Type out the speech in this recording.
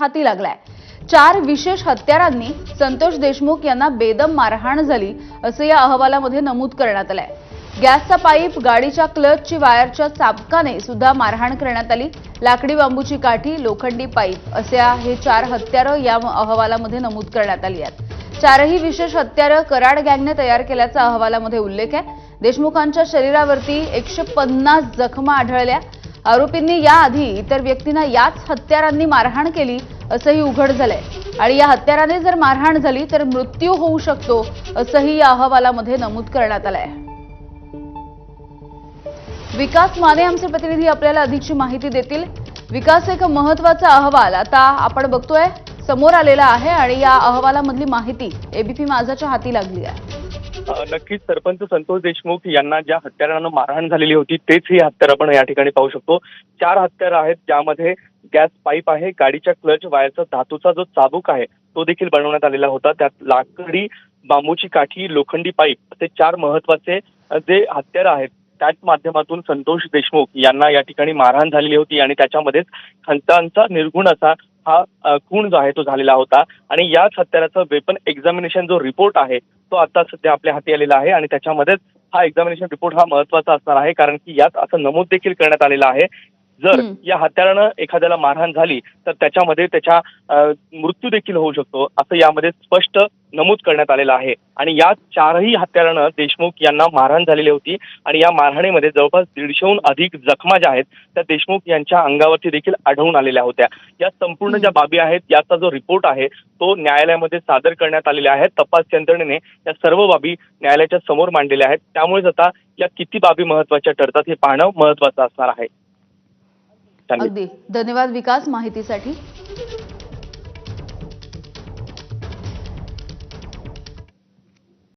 हाती लागलाय। 4 विशेष हत्यारांनी संतोष देशमुख यांना बेदम मारहाण झाली असं या अहवालामध्ये नमूद करण्यात आलंय। गॅसचा पाईप, गाडीच्या क्लचची वायरच्या चाबकाने सुद्धा मारहाण करण्यात आली। लाकडी बांबूची काठी, लोखंडी पाईप असे हे 4 हत्यारं या अहवालामध्ये नमूद करण्यात आली आहेत। 4ही विशेष हत्यारं कराड गँगने तयार केल्याचा अहवालामध्ये उल्लेख आहे। देशमुखांच्या शरीरावरती 150 जखमा आढळल्या। आरोपींनी याआधी इतर व्यक्तींना याच हत्यारांनी मारहाण केली असंही उघड झालंय आणि या हत्याराने जर मारहाण झाली तर मृत्यू होऊ शकतो असंही या अहवालामध्ये नमूद करण्यात आलंय। विकास माने आमचे प्रतिनिधी आपल्याला अधिकची माहिती देतील। विकास, एक महत्त्वाचा अहवाल आता आपण बघतोय समोर आलेला आहे आणि या अहवालामधली माहिती एबीपी माझाच्या हाती लागली आहे। नक्कीच सरपंच संतोष देशमुख यांना ज्या हत्यारानं मारहाण झालेली होती तेच ही हत्यार आपण या ठिकाणी पाहू शकतो। 4 हत्यार आहेत, ज्यामध्ये गॅस पाईप आहे, गाडीच्या क्लच वायरचा धातूचा जो चाबूक आहे तो देखील बनवण्यात आलेला होता। त्यात लाकडी बांबूची काठी, लोखंडी पाईप असे 4 महत्त्वाचे जे हत्यार आहेत त्याच माध्यमातून संतोष देशमुख यांना या ठिकाणी मारहाण झालेली होती आणि त्याच्यामध्येच खंतांचा निर्गुण असा हा खून जो आहे तो झालेला होता। आणि याच हत्याराचा वेपन एक्झामिनेशन जो रिपोर्ट आहे तो आता सध्या आपल्या हाती आलेला आहे आणि त्याच्यामध्येच हा एक्झामिनेशन रिपोर्ट हा महत्त्वाचा असणार आहे, कारण की यात असं नमूद देखील करण्यात आलेलं आहे जर या हत्यारानं एखाद्याला मारहाण झाली तर त्याच्यामध्ये त्याचा मृत्यू देखील होऊ शकतो असं यामध्ये स्पष्ट नमूद करण्यात आलेलं आहे। आणि या 4ही हत्यारानं देशमुख यांना मारहाण झालेली होती आणि या मारहाणीमध्ये जवळपास 150हून अधिक जखमा ज्या आहेत त्या देशमुख यांच्या अंगावरती देखील आढळून आलेल्या होत्या। या संपूर्ण ज्या बाबी आहेत याचा जो रिपोर्ट आहे तो न्यायालयामध्ये सादर करण्यात आलेला आहे। तपास यंत्रणेने या सर्व बाबी न्यायालयाच्या समोर मांडलेल्या आहेत, त्यामुळेच आता या किती बाबी महत्त्वाच्या ठरतात हे पाहणं महत्त्वाचं असणार आहे। अगदी धन्यवाद विकास माहितीसाठी।